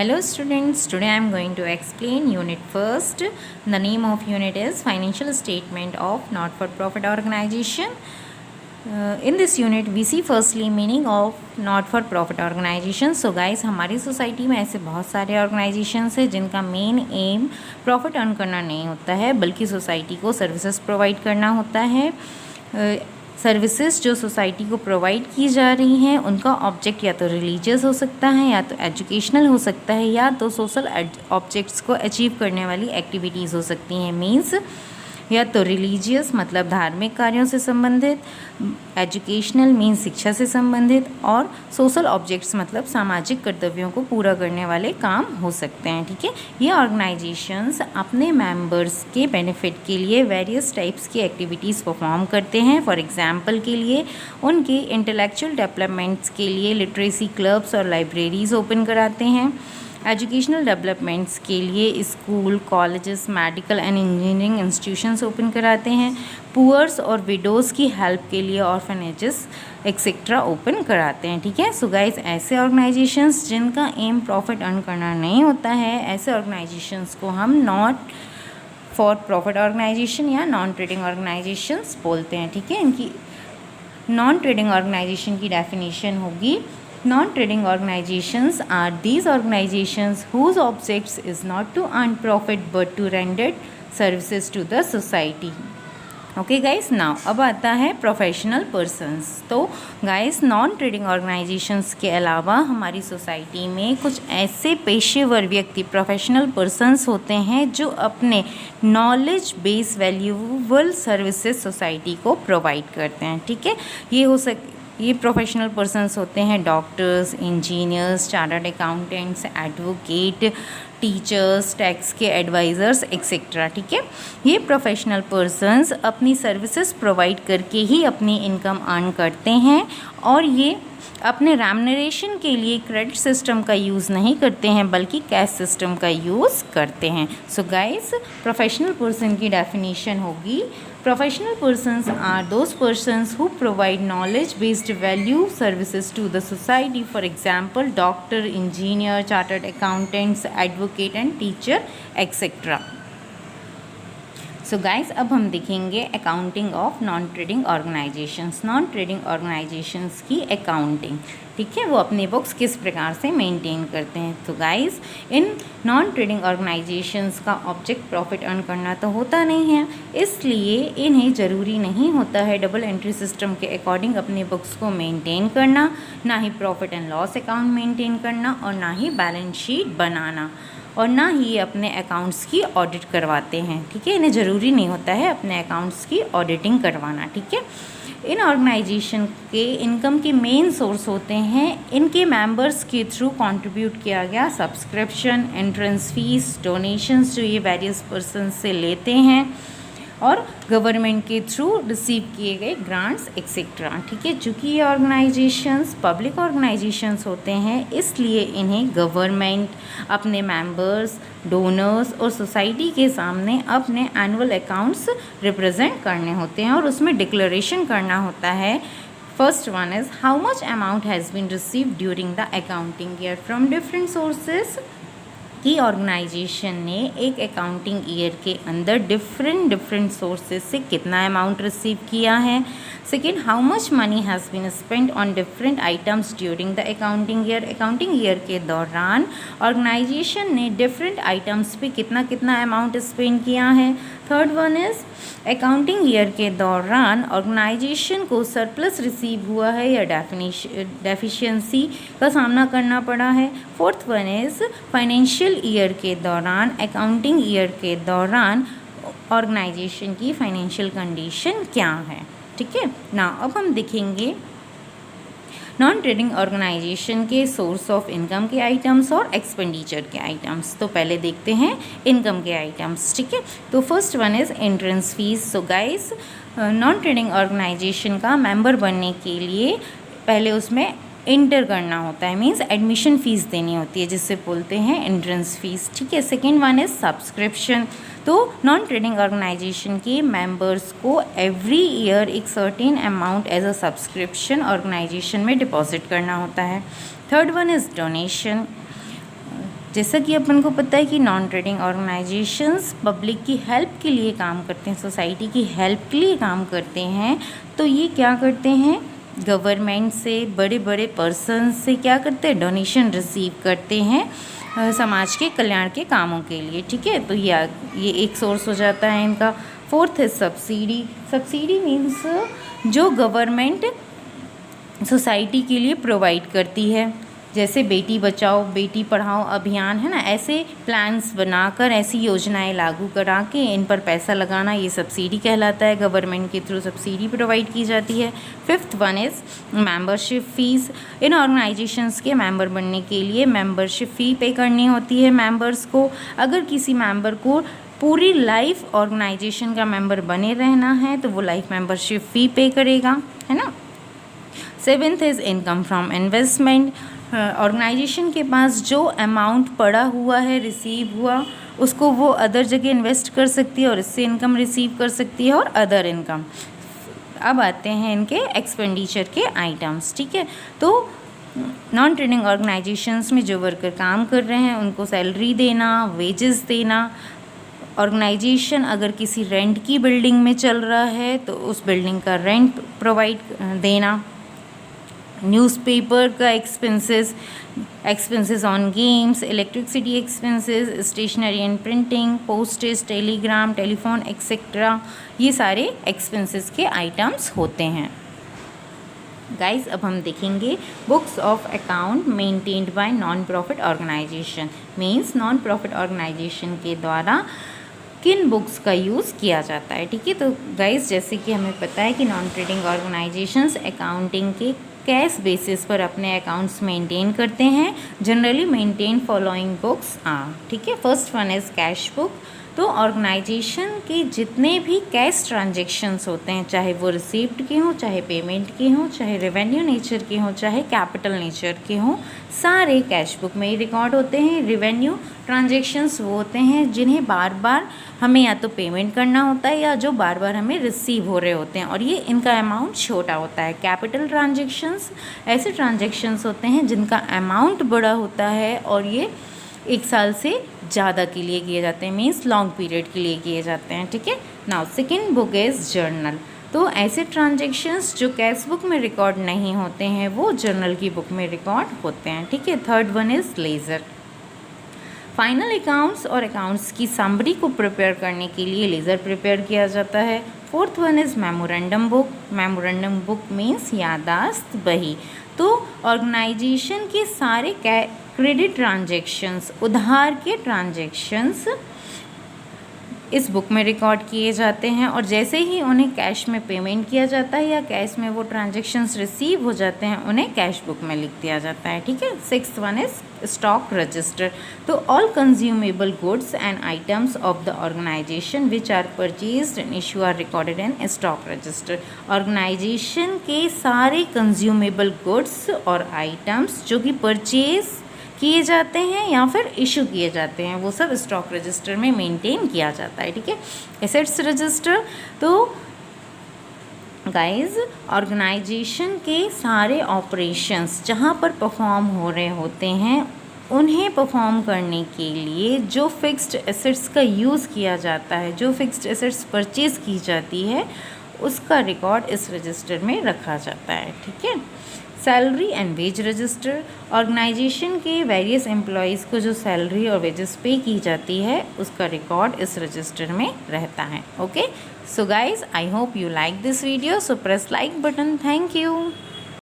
Hello students, today I am going to explain unit first. The name of unit is Financial Statement of Not-for-Profit Organization. In this unit we see firstly meaning of not-for-profit organization. So guys, हमारी society में ऐसे बहुत सारे organisations हैं जिनका main M profit earn करना नहीं होता है, बल्कि सोसाइटी को सर्विसेज प्रोवाइड करना होता है। सर्विसेज जो सोसाइटी को प्रोवाइड की जा रही हैं उनका ऑब्जेक्ट या तो रिलीजियस हो सकता है, या तो एजुकेशनल हो सकता है, या तो सोशल ऑब्जेक्ट्स को अचीव करने वाली एक्टिविटीज़ हो सकती हैं। मीन्स या तो रिलीजियस मतलब धार्मिक कार्यों से संबंधित, एजुकेशनल मीन्स शिक्षा से संबंधित, और सोशल ऑब्जेक्ट्स मतलब सामाजिक कर्तव्यों को पूरा करने वाले काम हो सकते हैं। ठीक है, ये ऑर्गेनाइजेशंस अपने मेंबर्स के बेनिफिट के लिए वेरियस टाइप्स की एक्टिविटीज़ परफॉर्म करते हैं। फॉर एग्जांपल के लिए उनके इंटेलेक्चुअल डेवलपमेंट्स के लिए लिटरेसी क्लब्स और लाइब्रेरीज़ ओपन कराते हैं। एजुकेशनल डेवलपमेंट्स के लिए school, colleges, medical and engineering institutions open कराते हैं। पुअर्स और विडोज़ की हेल्प के लिए ऑर्फनेजेस एक्सेट्रा ओपन कराते हैं। ठीक है, सो गाइस, ऐसे ऑर्गेनाइजेशंस जिनका एम प्रॉफिट अर्न करना नहीं होता है, ऐसे ऑर्गेनाइजेशंस को हम नॉट फॉर प्रॉफिट ऑर्गेनाइजेशन या नॉन ट्रेडिंग ऑर्गेनाइजेशंस बोलते हैं। ठीक है, इनकी नॉन ट्रेडिंग ऑर्गेनाइजेशन की डेफिनेशन होगी, non-trading organizations are these organizations whose objects is not to earn profit but to render services to the society. Okay guys, now अब आता है प्रोफेशनल पर्सनस। तो गाइस, नॉन ट्रेडिंग ऑर्गेनाइजेशंस के अलावा हमारी society में कुछ ऐसे पेशेवर व्यक्ति प्रोफेशनल पर्सनस होते हैं जो अपने knowledge base valuable services society को प्रोवाइड करते हैं। ठीक है, ये प्रोफेशनल पर्सनस होते हैं doctors, engineers, chartered accountants, advocate, teachers, tax के एडवाइज़र्स एक्सेट्रा। ठीक है, ये प्रोफेशनल पर्सनस अपनी सर्विसेज प्रोवाइड करके ही अपनी इनकम अर्न करते हैं, और ये अपने रेम्यूनरेशन के लिए क्रेडिट सिस्टम का यूज़ नहीं करते हैं बल्कि कैश सिस्टम का यूज़ करते हैं। सो गाइस, प्रोफेशनल पर्सन की डेफिनेशन होगी, professional persons are those persons who provide knowledge based value services to the society. For example doctor, engineer, chartered accountants, advocate and teacher etcetera. So guys, अब हम देखेंगे accounting of non trading organisations. Non trading organisations की accounting, ठीक है, वो अपने books किस प्रकार से मेंटेन करते हैं। तो guys, in non trading organisations का ऑब्जेक्ट प्रॉफिट अर्न करना तो होता नहीं है, इसलिए इन्हें ज़रूरी नहीं होता है डबल एंट्री सिस्टम के अकॉर्डिंग अपने बुक्स को मेंटेन करना, ना ही profit and loss account maintain करना, और ना ही बैलेंस शीट बनाना, और ना ही अपने अकाउंट्स की ऑडिट करवाते हैं। ठीक है, इन्हें ज़रूरी नहीं होता है अपने अकाउंट्स की ऑडिटिंग करवाना। ठीक है, इन ऑर्गेनाइजेशन के इनकम के मेन सोर्स होते हैं इनके मेंबर्स के थ्रू कंट्रीब्यूट किया गया सब्सक्रिप्शन, एंट्रेंस फीस, डोनेशंस जो ये वेरियस पर्सन से लेते हैं, और गवर्नमेंट के थ्रू रिसीव किए गए ग्रांट्स एक्सेट्रा। ठीक है, चूँकि ये ऑर्गेनाइजेशंस पब्लिक ऑर्गेनाइजेशंस होते हैं, इसलिए इन्हें गवर्नमेंट, अपने मेंबर्स, डोनर्स और सोसाइटी के सामने अपने एनुअल अकाउंट्स रिप्रेजेंट करने होते हैं, और उसमें डिक्लेरेशन करना होता है। First one is how much amount has been received during the accounting year from different sources, कि ऑर्गेनाइजेशन ने एक अकाउंटिंग ईयर के अंदर डिफरेंट सोर्सेज से कितना अमाउंट रिसीव किया है। Second, how much money has been spent on different items during the accounting year, accounting year के दौरान ऑर्गेनाइजेशन ने डिफरेंट आइटम्स पे कितना कितना अमाउंट स्पेंड किया है। Third one is accounting year के दौरान ऑर्गेनाइजेशन को सरप्लस रिसीव हुआ है या डेफिशिएंसी का सामना करना पड़ा है। Fourth one is financial year के दौरान, अकाउंटिंग ईयर के दौरान ऑर्गेनाइजेशन की फाइनेंशियल कंडीशन क्या है। ठीक है ना, अब हम देखेंगे नॉन ट्रेडिंग ऑर्गेनाइजेशन के सोर्स ऑफ इनकम के आइटम्स और एक्सपेंडिचर के आइटम्स। तो पहले देखते हैं इनकम के आइटम्स। ठीक है, तो first one is entrance fees. So guys, non trading organisation का मेंबर बनने के लिए पहले उसमें इंटर करना होता है, मीन्स एडमिशन फ़ीस देनी होती है, जिससे बोलते हैं एंट्रेंस फीस। ठीक है, सेकेंड वन इज़ सब्सक्रिप्शन। तो नॉन ट्रेडिंग ऑर्गेनाइजेशन के मेंबर्स को एवरी ईयर एक certain amount as a subscription organisation में डिपॉजिट करना होता है। Third one is donation. जैसा कि अपन को पता है कि नॉन ट्रेडिंग ऑर्गेनाइजेशंस पब्लिक की हेल्प के लिए काम करते हैं, सोसाइटी की हेल्प के लिए काम करते हैं। तो ये क्या करते हैं, गवर्नमेंट से, बड़े बड़े पर्सन से क्या करते हैं, डोनेशन रिसीव करते हैं समाज के कल्याण के कामों के लिए। ठीक है, तो ये एक सोर्स हो जाता है इनका। फोर्थ है सब्सिडी। सब्सिडी मीन्स जो गवर्नमेंट सोसाइटी के लिए प्रोवाइड करती है, जैसे बेटी बचाओ बेटी पढ़ाओ अभियान है ना, ऐसे प्लान्स बनाकर ऐसी योजनाएं लागू करा के इन पर पैसा लगाना, ये सब्सिडी कहलाता है। गवर्नमेंट के थ्रू सब्सिडी प्रोवाइड की जाती है। Fifth one is membership fees. In organisations के मेंबर बनने के लिए मेंबरशिप फ़ी पे करनी होती है मेंबर्स को। अगर किसी मेंबर को पूरी लाइफ ऑर्गेनाइजेशन का मेंबर बने रहना है तो वो लाइफ मेंबरशिप फ़ी पे करेगा, है ना। Seventh is income from investment. Organisation के पास जो अमाउंट पड़ा हुआ है, रिसीव हुआ, उसको वो अदर जगह इन्वेस्ट कर सकती है और इससे इनकम रिसीव कर सकती है, और अदर इनकम। अब आते हैं इनके एक्सपेंडिचर के आइटम्स। ठीक है, तो नॉन ट्रेडिंग ऑर्गेनाइजेशंस में जो वर्कर काम कर रहे हैं उनको सैलरी देना, वेजेस देना। ऑर्गेनाइजेशन अगर किसी रेंट की बिल्डिंग में चल रहा है तो उस बिल्डिंग का रेंट प्रोवाइड देना। न्यूज़पेपर का expenses on games, electricity expenses, stationery and printing, postage, telegram, telephone etcetera, ये सारे एक्सपेंसेस के आइटम्स होते हैं। गाइस, अब हम देखेंगे books of account maintained by non profit organisation. Means non profit organisation के द्वारा किन बुक्स का यूज़ किया जाता है। ठीक है, तो गाइस जैसे कि हमें पता है कि नॉन ट्रेडिंग ऑर्गेनाइजेशंस अकाउंटिंग के कैश बेसिस पर अपने अकाउंट्स मेंटेन करते हैं। Generally maintain following books are. ठीक है, first one is cash book. तो ऑर्गेनाइजेशन के जितने भी कैश ट्रांजेक्शन्स होते हैं, चाहे वो रिसीप्ट के हों, चाहे पेमेंट के हों, चाहे रेवेन्यू नेचर के हों, चाहे कैपिटल नेचर के हों, सारे कैश बुक में ही रिकॉर्ड होते हैं। रेवेन्यू ट्रांजेक्शन्स वो होते हैं जिन्हें बार बार हमें या तो पेमेंट करना होता है या जो बार बार हमें रिसीव हो रहे होते हैं, और ये इनका अमाउंट छोटा होता है। कैपिटल ट्रांजेक्शन्स ऐसे ट्रांजेक्शन्स होते हैं जिनका अमाउंट बड़ा होता है और ये एक साल से ज़्यादा के लिए किए जाते हैं, मीन्स लॉन्ग पीरियड के लिए किए जाते हैं। ठीक है, now second book is journal. तो ऐसे ट्रांजेक्शन्स जो कैश बुक में रिकॉर्ड नहीं होते हैं वो जर्नल की बुक में रिकॉर्ड होते हैं। ठीक है, third one is ledger. Final accounts और अकाउंट्स की समरी को प्रिपेयर करने के लिए लेज़र प्रिपेयर किया जाता है। Fourth one is memorandum book. Memorandum book means यादाश्त बही। तो ऑर्गेनाइजेशन के सारे क्रेडिट ट्रांजेक्शन्स, उधार के ट्रांजेक्शन्स इस बुक में रिकॉर्ड किए जाते हैं, और जैसे ही उन्हें कैश में पेमेंट किया जाता है या कैश में वो ट्रांजेक्शन्स रिसीव हो जाते हैं उन्हें कैश बुक में लिख दिया जाता है। ठीक है, sixth one is stock register. तो all consumable goods and items of the organisation which are purchased and issue are recorded in stock register. Organisation के सारे कंज्यूमेबल गुड्स और आइटम्स जो कि परचेज किए जाते हैं या फिर इशू किए जाते हैं वो सब स्टॉक रजिस्टर में मेंटेन किया जाता है। ठीक है, एसेट्स रजिस्टर। तो गाइस ऑर्गेनाइजेशन के सारे ऑपरेशंस जहाँ पर परफॉर्म हो रहे होते हैं उन्हें परफॉर्म करने के लिए जो फिक्स्ड एसेट्स का यूज़ किया जाता है, जो फिक्स्ड एसेट्स परचेज की जाती है, उसका रिकॉर्ड इस रजिस्टर में रखा जाता है। ठीक है, salary and wage register. Organisation के वेरियस एम्प्लॉयज़ को जो सैलरी और वेजेस पे की जाती है उसका रिकॉर्ड इस रजिस्टर में रहता है। Okay, so guys I hope you like this video, so press like button. Thank you.